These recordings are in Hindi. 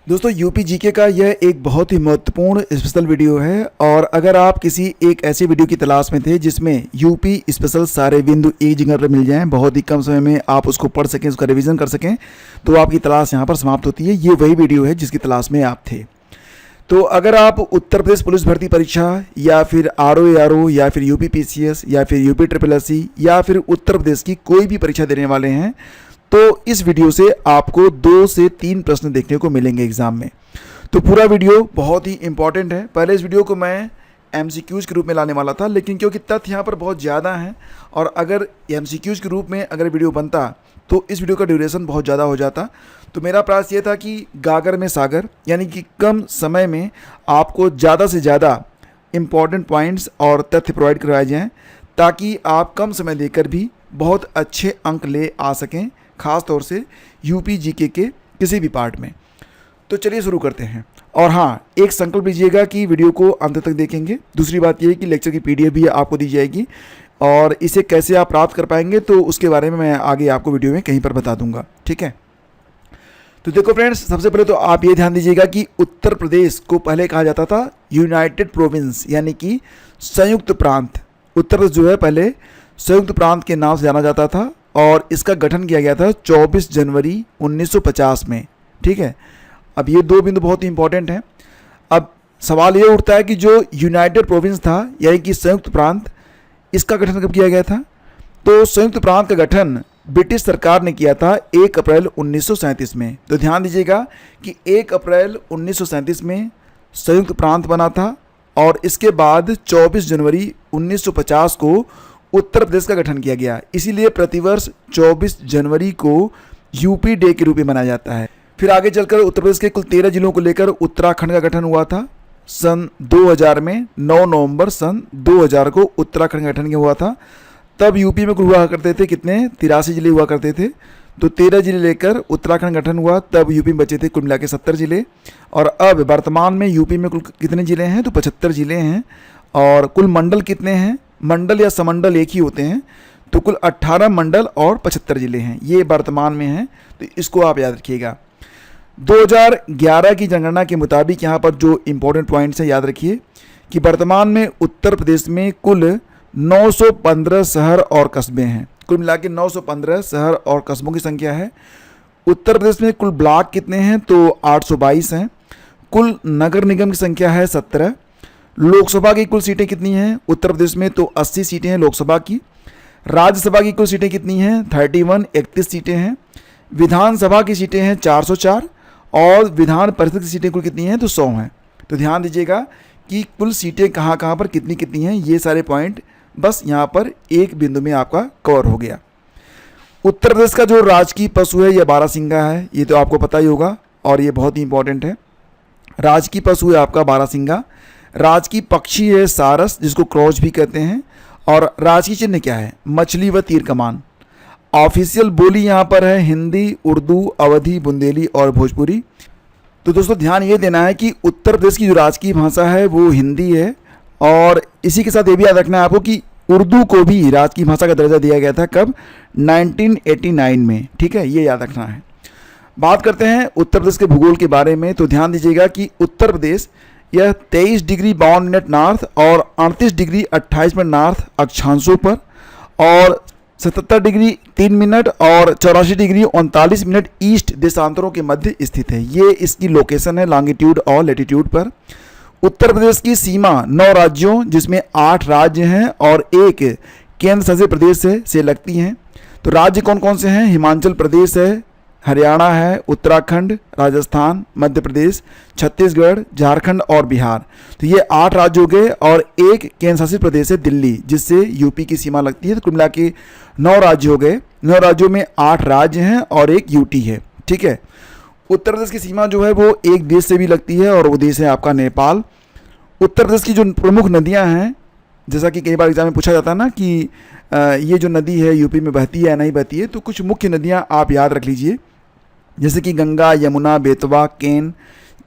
दोस्तों यूपी जीके का यह एक बहुत ही महत्वपूर्ण स्पेशल वीडियो है। और अगर आप किसी एक ऐसे वीडियो की तलाश में थे जिसमें यूपी स्पेशल सारे बिंदु एक जगह पर मिल जाएं, बहुत ही कम समय में आप उसको पढ़ सकें, उसका रिवीजन कर सकें, तो आपकी तलाश यहाँ पर समाप्त होती है। ये वही वीडियो है जिसकी तलाश में आप थे। तो अगर आप उत्तर प्रदेश पुलिस भर्ती परीक्षा या फिर RO या फिर यूपी PCS या फिर यूपी SSSC या फिर उत्तर प्रदेश की कोई भी परीक्षा देने वाले हैं तो इस वीडियो से आपको 2 से 3 प्रश्न देखने को मिलेंगे एग्जाम में। तो पूरा वीडियो बहुत ही इंपॉर्टेंट है। पहले इस वीडियो को मैं MCQs के रूप में लाने वाला था, लेकिन क्योंकि तथ्य यहाँ पर बहुत ज़्यादा हैं और अगर MCQs के रूप में अगर वीडियो बनता तो इस वीडियो का ड्यूरेशन बहुत ज़्यादा हो जाता। तो मेरा प्रयास ये था कि गागर में सागर, यानी कि कम समय में आपको ज़्यादा से ज़्यादा इम्पॉर्टेंट पॉइंट्स और तथ्य प्रोवाइड करवाए जाएँ, ताकि आप कम समय देकर भी बहुत अच्छे अंक ले आ सकें, ख़ास तौर से यूपी जीके के किसी भी पार्ट में। तो चलिए शुरू करते हैं। और हाँ, एक संकल्प लीजिएगा कि वीडियो को अंत तक देखेंगे। दूसरी बात यह है कि लेक्चर की PDF भी आपको दी जाएगी और इसे कैसे आप प्राप्त कर पाएंगे तो उसके बारे में मैं आगे आपको वीडियो में कहीं पर बता दूंगा, ठीक है। तो देखो फ्रेंड्स, सबसे पहले तो आप ये ध्यान दीजिएगा कि उत्तर प्रदेश को पहले कहा जाता था यूनाइटेड प्रोविंस, यानी कि संयुक्त प्रांत। उत्तर प्रदेश जो है पहले संयुक्त प्रांत के नाम से जाना जाता था और इसका गठन किया गया था 24 जनवरी 1950 में, ठीक है। अब ये 2 बिंदु बहुत ही इंपॉर्टेंट हैं। अब सवाल ये उठता है कि जो यूनाइटेड प्रोविंस था, यानी कि संयुक्त प्रांत, इसका गठन कब किया गया था? तो संयुक्त प्रांत का गठन ब्रिटिश सरकार ने किया था 1 अप्रैल 1937 में। तो ध्यान दीजिएगा कि 1 अप्रैल 1937 में संयुक्त प्रांत बना था और इसके बाद 24 जनवरी 1950 को उत्तर प्रदेश का गठन किया गया। इसीलिए प्रतिवर्ष 24 जनवरी को यूपी डे के रूप में मनाया जाता है। फिर आगे चलकर उत्तर प्रदेश के कुल 13 जिलों को लेकर उत्तराखंड का गठन हुआ था सन 2000 में। 9 नवंबर सन 2000 को उत्तराखंड का गठन हुआ था। तब यूपी में कुल हुआ करते थे कितने? 83 जिले हुआ करते थे। तो 13 जिले लेकर उत्तराखंड गठन हुआ, तब यूपी में बचे थे कुल मिला के 70 जिले। और अब वर्तमान में यूपी में कुल कितने जिले हैं? तो 75 जिले हैं। और कुल मंडल कितने हैं? मंडल या समंडल एक ही होते हैं। तो कुल 18 मंडल और 75 जिले हैं, ये वर्तमान में हैं। तो इसको आप याद रखिएगा। 2011 की जनगणना के मुताबिक यहाँ पर जो इम्पोर्टेंट पॉइंट्स हैं याद रखिए कि वर्तमान में उत्तर प्रदेश में कुल 915 शहर और कस्बे हैं। कुल मिला के 915 शहर और कस्बों की संख्या है। उत्तर प्रदेश में कुल ब्लॉक कितने हैं? तो 822 हैं। कुल नगर निगम की संख्या है 17। लोकसभा की कुल सीटें कितनी हैं उत्तर प्रदेश में? तो 80 सीटें हैं लोकसभा की। राज्यसभा की कुल सीटें कितनी हैं? 31 सीटें हैं। विधानसभा की सीटें हैं 404 और विधान परिषद की सीटें कुल कितनी हैं? तो 100 हैं। तो ध्यान दीजिएगा कि कुल सीटें कहाँ कहाँ पर कितनी कितनी हैं, ये सारे पॉइंट बस यहाँ पर एक बिंदु में आपका कवर हो गया। उत्तर प्रदेश का जो राजकीय पशु है यह बारहसिंगा है, ये तो आपको पता ही होगा और ये बहुत ही इंपॉर्टेंट है। राजकीय पशु है आपका बारहसिंगा। राजकीय पक्षी है सारस, जिसको क्रॉच भी कहते हैं। और राजकीय चिन्ह क्या है? मछली व तीर कमान। ऑफिशियल बोली यहाँ पर है हिंदी, उर्दू, अवधी, बुंदेली और भोजपुरी। तो दोस्तों ध्यान ये देना है कि उत्तर प्रदेश की जो राजकीय भाषा है वो हिंदी है। और इसी के साथ ये भी याद रखना है आपको कि उर्दू को भी राजकीय भाषा का दर्जा दिया गया था। कब? 1989 में, ठीक है, ये याद रखना है। बात करते हैं उत्तर प्रदेश के भूगोल के बारे में। तो ध्यान दीजिएगा कि उत्तर प्रदेश यह 23 डिग्री 52 मिनट नॉर्थ और 38 डिग्री 28 मिनट नॉर्थ अक्षांशों पर और 77 डिग्री 3 मिनट और 84 डिग्री 39 मिनट ईस्ट देशांतरों के मध्य स्थित है। ये इसकी लोकेशन है लॉन्गिट्यूड और लैटिट्यूड पर। उत्तर प्रदेश की सीमा 9 राज्यों, जिसमें 8 राज्य हैं और 1 केंद्र शासित प्रदेश से लगती हैं। तो राज्य कौन कौन से हैं? हिमाचल प्रदेश है, हरियाणा है, उत्तराखंड, राजस्थान, मध्य प्रदेश, छत्तीसगढ़, झारखंड और बिहार। तो ये 8 राज्य हो गए और 1 केंद्र शासित प्रदेश है दिल्ली, जिससे यूपी की सीमा लगती है। तो कुल मिला के 9 राज्य हो गए। 9 राज्यों में 8 राज्य हैं और 1 यूटी है, ठीक है। उत्तर प्रदेश की सीमा जो है वो एक देश से भी लगती है और वो देश है आपका नेपाल। उत्तर प्रदेश की जो प्रमुख नदियाँ हैं, जैसा कि कई बार एग्जाम में पूछा जाता है ना कि ये जो नदी है यूपी में बहती है या नहीं बहती है, तो कुछ मुख्य नदियाँ आप याद रख लीजिए, जैसे कि गंगा, यमुना, बेतवा, केन,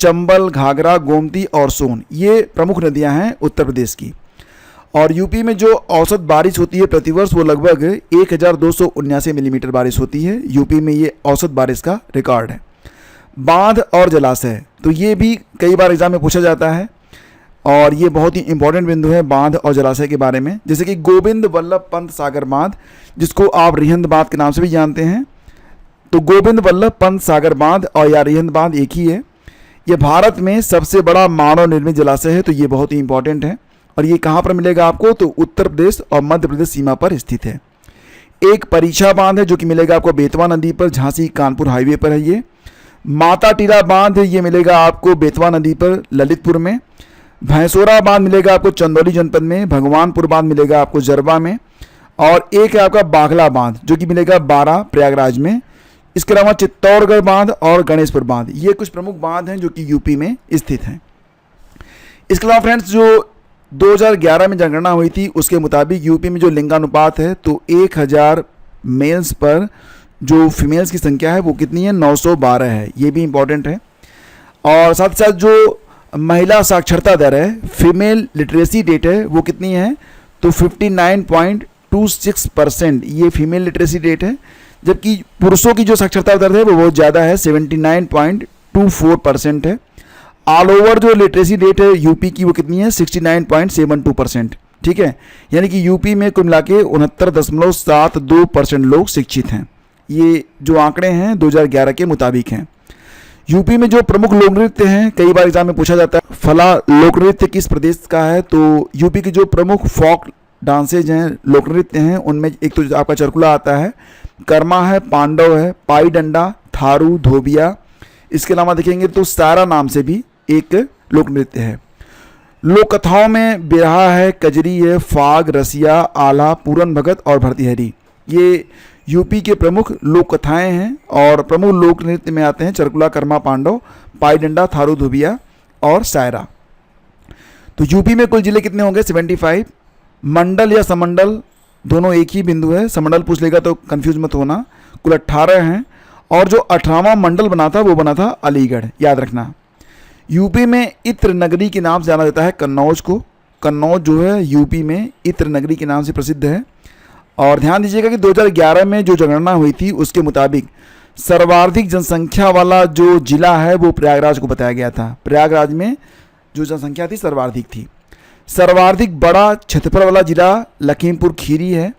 चंबल, घाघरा, गोमती और सोन। ये प्रमुख नदियां हैं उत्तर प्रदेश की। और यूपी में जो औसत बारिश होती है प्रतिवर्ष वो लगभग 1279 मिलीमीटर बारिश होती है। यूपी में ये औसत बारिश का रिकॉर्ड है। बांध और जलाशय, तो ये भी कई बार एग्जाम में पूछा जाता है और ये बहुत ही इंपॉर्टेंट बिंदु है बांध और जलाशय के बारे में। जैसे कि गोविंद वल्लभ पंत सागर बांध, जिसको आप रिहंद बांध के नाम से भी जानते हैं। तो गोविंद वल्लभ पंत सागर बांध और या रिहंद बांध एक ही है। ये भारत में सबसे बड़ा मानव निर्मित जलाशय है, तो ये बहुत ही इंपॉर्टेंट है। और ये कहाँ पर मिलेगा आपको, तो उत्तर प्रदेश और मध्य प्रदेश सीमा पर स्थित है। एक परीक्षा बांध है जो कि मिलेगा आपको बेतवा नदी पर, झांसी कानपुर हाईवे पर है ये। माता टीला बांध ये मिलेगा आपको बेतवा नदी पर ललितपुर में। भैंसोरा बांध मिलेगा आपको चंदौली जनपद में। भगवानपुर बांध मिलेगा आपको जरबा में। और एक है आपका बाघला बांध जो कि मिलेगा बारा प्रयागराज में। इसके अलावा चित्तौड़गढ़ बांध और गणेशपुर बांध, ये कुछ प्रमुख बांध हैं जो कि यूपी में स्थित हैं। इसके अलावा फ्रेंड्स, जो 2011 में जनगणना हुई थी उसके मुताबिक यूपी में जो लिंगानुपात है, तो 1000 मेल्स पर जो फीमेल्स की संख्या है वो कितनी है, 912 है। ये भी इंपॉर्टेंट है। और साथ ही साथ जो महिला साक्षरता दर है, फीमेल लिटरेसी रेट है, वो कितनी है, तो 59.26% ये फीमेल लिटरेसी रेट है। जबकि पुरुषों की जो साक्षरता दर है वो बहुत ज़्यादा है, 79.24% है। ऑल ओवर जो लिटरेसी रेट है यूपी की वो कितनी है, 69.72%। ठीक है, यानी कि यूपी में कुल मिला के 69.72% लोग शिक्षित हैं। ये जो आंकड़े हैं 2011 के मुताबिक हैं। यूपी में जो प्रमुख लोक नृत्य हैं, कई बार एग्जाम में पूछा जाता है फला लोक नृत्य किस प्रदेश का है, तो यूपी के जो प्रमुख फोक डांसेज हैं, लोक नृत्य हैं, उनमें एक तो आपका चरकुला आता है, कर्मा है, पांडव है, पाई डंडा, थारू, धोबिया। इसके अलावा देखेंगे तो सारा नाम से भी एक लोक नृत्य है। लोक कथाओं में बिरहा है, कजरी है, फाग, रसिया, आला, पूरन भगत और भर्तृहरि, ये यूपी के प्रमुख लोक कथाएँ हैं। और प्रमुख लोक नृत्य में आते हैं चरकुला, कर्मा, पांडव, पाई डंडा, थारू, धोबिया और सायरा। तो यूपी में कुल जिले कितने होंगे, 75। मंडल या समंडल दोनों एक ही बिंदु है, समंडल पूछ लेगा तो कंफ्यूज मत होना। कुल 18 हैं। और जो 18वां मंडल बना था वो बना था अलीगढ़, याद रखना। यूपी में इत्र नगरी के नाम से जाना जाता है कन्नौज को। कन्नौज जो है यूपी में इत्र नगरी के नाम से प्रसिद्ध है। और ध्यान दीजिएगा कि 2011 में जो जनगणना हुई थी उसके मुताबिक सर्वाधिक जनसंख्या वाला जो जिला है वो प्रयागराज को बताया गया था। प्रयागराज में जो जनसंख्या थी सर्वाधिक थी। सर्वाधिक बड़ा क्षेत्रफल वाला जिला लखीमपुर खीरी है।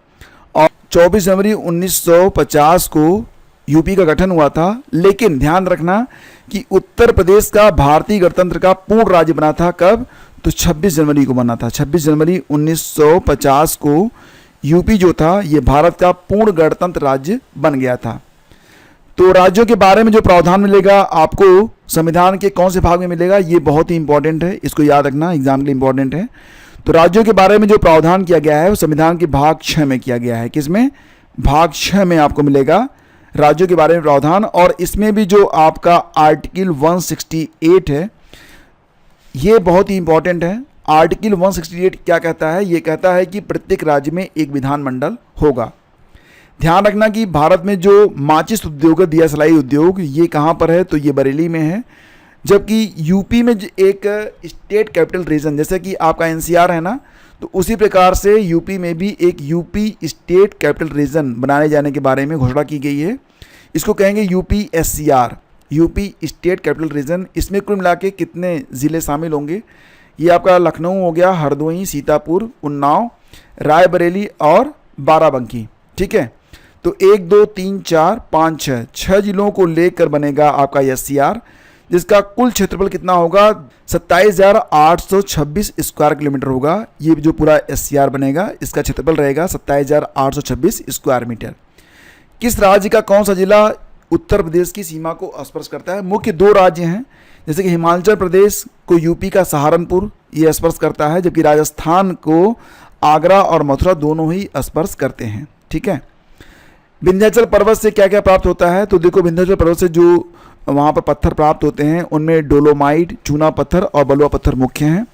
और 24 जनवरी 1950 को यूपी का गठन हुआ था। लेकिन ध्यान रखना कि उत्तर प्रदेश का भारतीय गणतंत्र का पूर्ण राज्य बना था कब, तो 26 जनवरी को बना था। 26 जनवरी 1950 को यूपी जो था ये भारत का पूर्ण गणतंत्र राज्य बन गया था। तो राज्यों के बारे में जो प्रावधान मिलेगा आपको संविधान के कौन से भाग में मिलेगा, ये बहुत ही इंपॉर्टेंट है, इसको याद रखना, एग्जाम के लिए इंपॉर्टेंट है। तो राज्यों के बारे में जो प्रावधान किया गया है वो संविधान के भाग 6 में किया गया है। किसमें, भाग 6 में आपको मिलेगा राज्यों के बारे में प्रावधान। और इसमें भी जो आपका आर्टिकल 168 है ये बहुत ही इंपॉर्टेंट है। आर्टिकल 168 क्या कहता है, ये कहता है कि प्रत्येक राज्य में एक विधानमंडल होगा। ध्यान रखना कि भारत में जो माचिस उद्योग है, दिया सलाई उद्योग, ये कहाँ पर है, तो ये बरेली में है। जबकि यूपी में एक स्टेट कैपिटल रीजन, जैसे कि आपका एनसीआर है ना, तो उसी प्रकार से यूपी में भी एक यूपी स्टेट कैपिटल रीजन बनाने जाने के बारे में घोषणा की गई है। इसको कहेंगे UP SCR, UP state capital region. इसमें कुल मिला के कितने ज़िले शामिल होंगे, ये आपका लखनऊ हो गया, हरदोई, सीतापुर, उन्नाव, रायबरेली और बाराबंकी। ठीक है, तो 1, 2, 3, 4, 5, 6 जिलों को लेकर बनेगा आपका एससीआर, जिसका कुल क्षेत्रफल कितना होगा, 27,826 स्क्वायर किलोमीटर होगा। ये जो पूरा एससीआर बनेगा इसका क्षेत्रफल रहेगा 27,826 स्क्वायर मीटर। किस राज्य का कौन सा जिला उत्तर प्रदेश की सीमा को स्पर्श करता है, मुख्य 2 राज्य हैं, जैसे कि हिमाचल प्रदेश को यूपी का सहारनपुर ये स्पर्श करता है, जबकि राजस्थान को आगरा और मथुरा दोनों ही स्पर्श करते हैं। ठीक है, विंध्याचल पर्वत से क्या क्या प्राप्त होता है, तो देखो विंध्याचल पर्वत से जो वहाँ पर पत्थर प्राप्त होते हैं उनमें डोलोमाइट, चूना पत्थर और बलुआ पत्थर मुख्य हैं।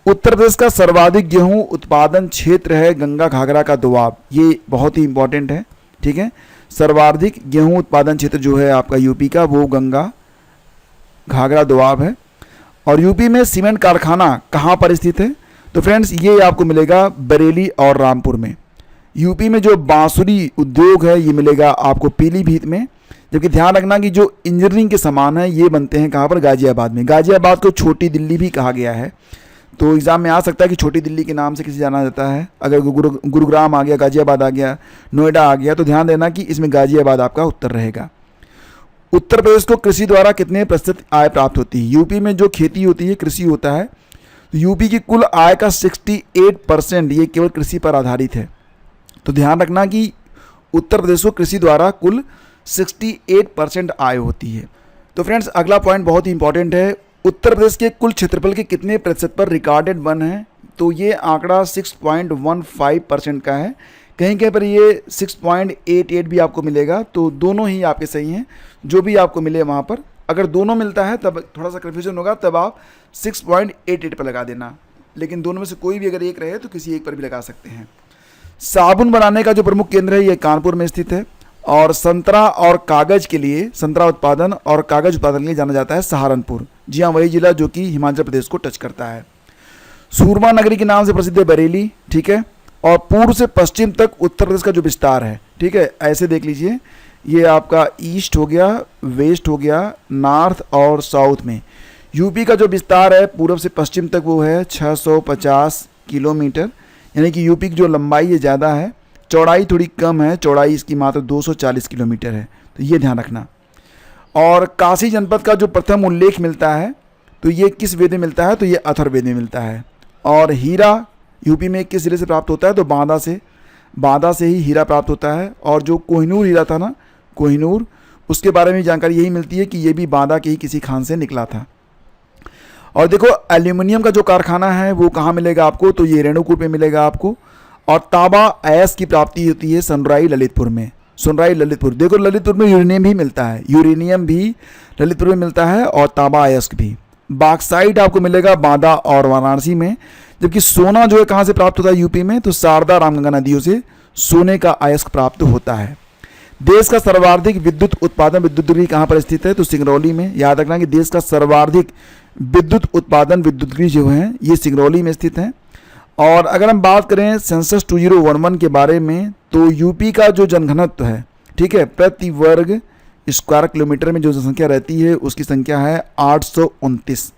उत्तर प्रदेश का सर्वाधिक गेहूं उत्पादन क्षेत्र है गंगा घाघरा का दोआब, ये बहुत ही इंपॉर्टेंट है। ठीक है, सर्वाधिक गेहूं उत्पादन क्षेत्र जो है आपका यूपी का वो गंगा घाघरा दोआब है। और यूपी में सीमेंट कारखाना कहाँ पर स्थित है, तो फ्रेंड्स ये आपको मिलेगा बरेली और रामपुर में। यूपी में जो बांसुरी उद्योग है ये मिलेगा आपको पीलीभीत में, जबकि ध्यान रखना कि जो इंजीनियरिंग के सामान है ये बनते हैं कहाँ पर, गाजियाबाद में। गाजियाबाद को छोटी दिल्ली भी कहा गया है, तो एग्ज़ाम में आ सकता है कि छोटी दिल्ली के नाम से किसी जाना जाता है। अगर गुरुग्राम आ गया, गाजियाबाद आ गया, नोएडा आ गया, तो ध्यान देना कि इसमें गाजियाबाद आपका उत्तर रहेगा। उत्तर प्रदेश को कृषि द्वारा कितने प्रतिशत आय प्राप्त होती है? यूपी में जो खेती होती है, कृषि होता है, तो यूपी की कुल आय का 68% ये केवल कृषि पर आधारित है। तो ध्यान रखना कि उत्तर प्रदेश को कृषि द्वारा कुल 68% आय होती है। तो फ्रेंड्स, अगला पॉइंट बहुत ही इंपॉर्टेंट है। उत्तर प्रदेश के कुल क्षेत्रफल के कितने प्रतिशत पर रिकॉर्डेड वन है? तो ये आंकड़ा 6.15% का है। कहीं कहीं पर ये 6.88 भी आपको मिलेगा, तो दोनों ही आपके सही हैं। जो भी आपको मिले वहाँ पर, अगर दोनों मिलता है तब थोड़ा सा कन्फ्यूजन होगा, तब आप 6.88 पर लगा देना। लेकिन दोनों में से कोई भी अगर एक रहे तो किसी एक पर भी लगा सकते हैं। साबुन बनाने का जो प्रमुख केंद्र है ये कानपुर में स्थित है। और संतरा और कागज़ के लिए, संतरा उत्पादन और कागज़ उत्पादन के लिए जाना जाता है सहारनपुर। जी हाँ, वही जिला जो कि हिमाचल प्रदेश को टच करता है। सूरमा नगरी के नाम से प्रसिद्ध है बरेली, ठीक है। और पूर्व से पश्चिम तक उत्तर प्रदेश का जो विस्तार है, ठीक है, ऐसे देख लीजिए, ये आपका ईस्ट हो गया, वेस्ट हो गया, नॉर्थ और साउथ में। यूपी का जो विस्तार है पूर्व से पश्चिम तक वो है 650 किलोमीटर, यानी कि यूपी की जो लंबाई है ज़्यादा है, चौड़ाई थोड़ी कम है, चौड़ाई इसकी मात्र 240 किलोमीटर है, तो ये ध्यान रखना। और काशी जनपद का जो प्रथम उल्लेख मिलता है तो ये किस वेद में मिलता है? तो ये अथर्ववेद में मिलता है। और हीरा यूपी में किस जिले से प्राप्त होता है? तो बांदा से ही हीरा प्राप्त होता है। और जो कोहिनूर हीरा था ना, कोहिनूर, उसके बारे में जानकारी यही मिलती है कि ये भी बांदा के ही किसी खान से निकला था। और देखो, एल्यूमिनियम का जो कारखाना है वो कहाँ मिलेगा आपको? तो ये रेणुकूट में मिलेगा आपको। और तांबा अयस्क की प्राप्ति होती है सोनराई ललितपुर में। सोनराई ललितपुर, देखो ललितपुर में यूरेनियम भी मिलता है, यूरेनियम भी ललितपुर में मिलता है, और तांबा अयस्क भी। बॉक्साइट आपको मिलेगा बांदा और वाराणसी में। जबकि सोना जो है कहाँ से प्राप्त होता है यूपी में? तो शारदा रामगंगा नदियों से सोने का अयस्क प्राप्त होता है। देश का सर्वाधिक विद्युत उत्पादन विद्युत गृह कहाँ पर स्थित है? तो सिंगरौली में। याद रखना कि देश का सर्वाधिक विद्युत उत्पादन विद्युत गृह जो है ये सिंगरौली में स्थित है। और अगर हम बात करें सेंसस 2011 के बारे में, तो यूपी का जो जनघनत्व है, ठीक है, प्रति वर्ग स्क्वायर किलोमीटर में जो जनसंख्या रहती है उसकी संख्या है 829।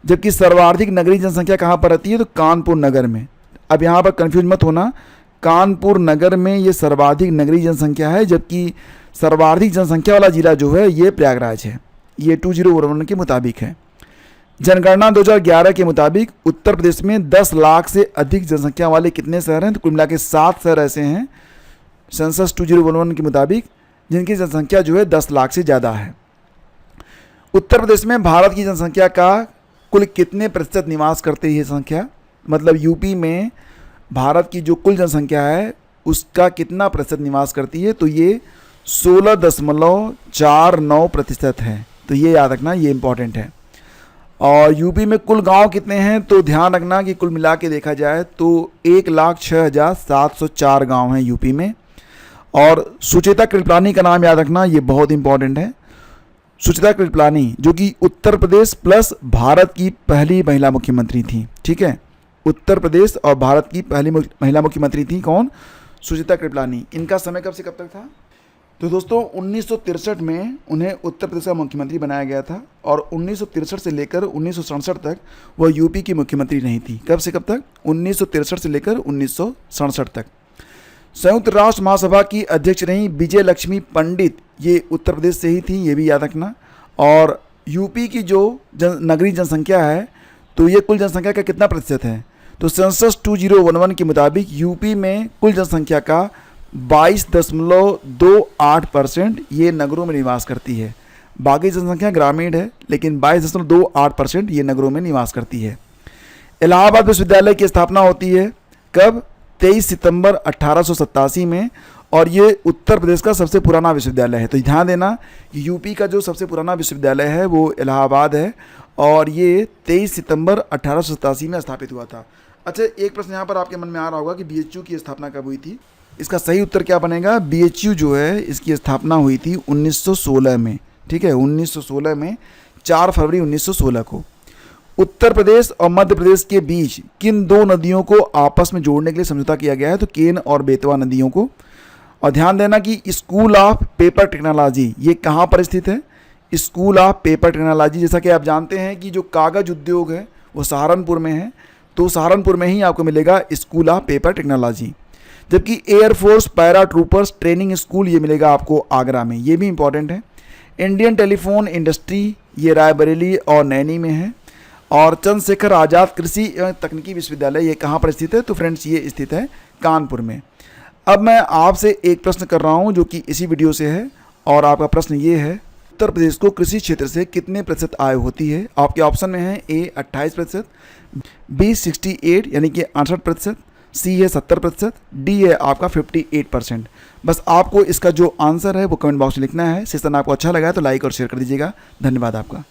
जबकि सर्वाधिक नगरीय जनसंख्या कहाँ पर रहती है? तो कानपुर नगर में। अब यहाँ पर कंफ्यूज मत होना, कानपुर नगर में ये सर्वाधिक नगरीय जनसंख्या है, जबकि सर्वाधिक जनसंख्या वाला जिला जो है ये प्रयागराज है। ये 2011 के मुताबिक है। जनगणना 2011 के मुताबिक उत्तर प्रदेश में 10 लाख से अधिक जनसंख्या वाले कितने शहर हैं? तो कुल मिला के 7 शहर ऐसे हैं सेंसस 2011 के मुताबिक जिनकी जनसंख्या जो है 10 लाख से ज़्यादा है। उत्तर प्रदेश में भारत की जनसंख्या का कुल कितने प्रतिशत निवास करते हैं? ये संख्या मतलब यूपी में भारत की जो कुल जनसंख्या है उसका कितना प्रतिशत निवास करती है? तो ये 16.49% है। तो ये याद रखना, ये इंपॉर्टेंट है। और यूपी में कुल गांव कितने हैं? तो ध्यान रखना कि कुल मिला के देखा जाए तो 1,06,704 गांव हैं यूपी में। और सुचेता कृपलानी का नाम याद रखना, ये बहुत इंपॉर्टेंट है। सुचेता कृपलानी जो कि उत्तर प्रदेश प्लस भारत की पहली महिला मुख्यमंत्री थी, ठीक है, उत्तर प्रदेश और भारत की पहली महिला मुख्यमंत्री थी। कौन? सुचेता कृपलानी। इनका समय कब से कब तक था? तो दोस्तों 1963 में उन्हें उत्तर प्रदेश का मुख्यमंत्री बनाया गया था। और 1963 से लेकर 1967 तक वह यूपी की मुख्यमंत्री नहीं थी। कब से कब तक? 1963 से लेकर 1967 तक। संयुक्त राष्ट्र महासभा की अध्यक्ष रही विजय लक्ष्मी पंडित, ये उत्तर प्रदेश से ही थी, ये भी याद रखना। और यूपी की जो नगरीय जनसंख्या है तो ये कुल जनसंख्या का कितना प्रतिशत है? तो सेंसस 2011 के मुताबिक यूपी में कुल जनसंख्या का 22.28% ये नगरों में निवास करती है। बाकी जनसंख्या ग्रामीण है, लेकिन 22.28% ये नगरों में निवास करती है। इलाहाबाद विश्वविद्यालय की स्थापना होती है कब? 23 सितंबर 1887 में। और ये उत्तर प्रदेश का सबसे पुराना विश्वविद्यालय है। तो ध्यान देना कि यूपी का जो सबसे पुराना विश्वविद्यालय है वो इलाहाबाद है, और ये 23 सितंबर 1887 में स्थापित हुआ था। अच्छा, एक प्रश्न यहाँ पर आपके मन में आ रहा होगा कि बीएचयू की स्थापना कब हुई थी? इसका सही उत्तर क्या बनेगा? बीएचयू जो है इसकी स्थापना हुई थी 1916 में, ठीक है, 1916 में, 4 फरवरी 1916 को। उत्तर प्रदेश और मध्य प्रदेश के बीच किन दो नदियों को आपस में जोड़ने के लिए समझौता किया गया है? तो केन और बेतवा नदियों को। और ध्यान देना कि स्कूल ऑफ पेपर टेक्नोलॉजी ये कहाँ पर स्थित है? स्कूल ऑफ पेपर टेक्नोलॉजी, जैसा कि आप जानते हैं कि जो कागज़ उद्योग है वो सहारनपुर में है, तो सहारनपुर में ही आपको मिलेगा स्कूल ऑफ पेपर टेक्नोलॉजी। जबकि air force para troopers training school ये मिलेगा आपको आगरा में, ये भी इंपॉर्टेंट है। इंडियन टेलीफोन इंडस्ट्री ये रायबरेली और नैनी में है। और चंद्रशेखर आज़ाद कृषि एवं तकनीकी विश्वविद्यालय ये कहाँ पर स्थित है? तो फ्रेंड्स ये स्थित है कानपुर में। अब मैं आपसे एक प्रश्न कर रहा हूँ जो कि इसी वीडियो से है, और आपका प्रश्न ये है, उत्तर प्रदेश को कृषि क्षेत्र से कितने प्रतिशत आय होती है? आपके ऑप्शन में है ए 28%, बी 68 यानी कि 68%, सी है 70%, डी है आपका 58%। बस आपको इसका जो आंसर है वो कमेंट बॉक्स में लिखना है। सेशन आपको अच्छा लगा है तो लाइक और शेयर कर दीजिएगा। धन्यवाद आपका।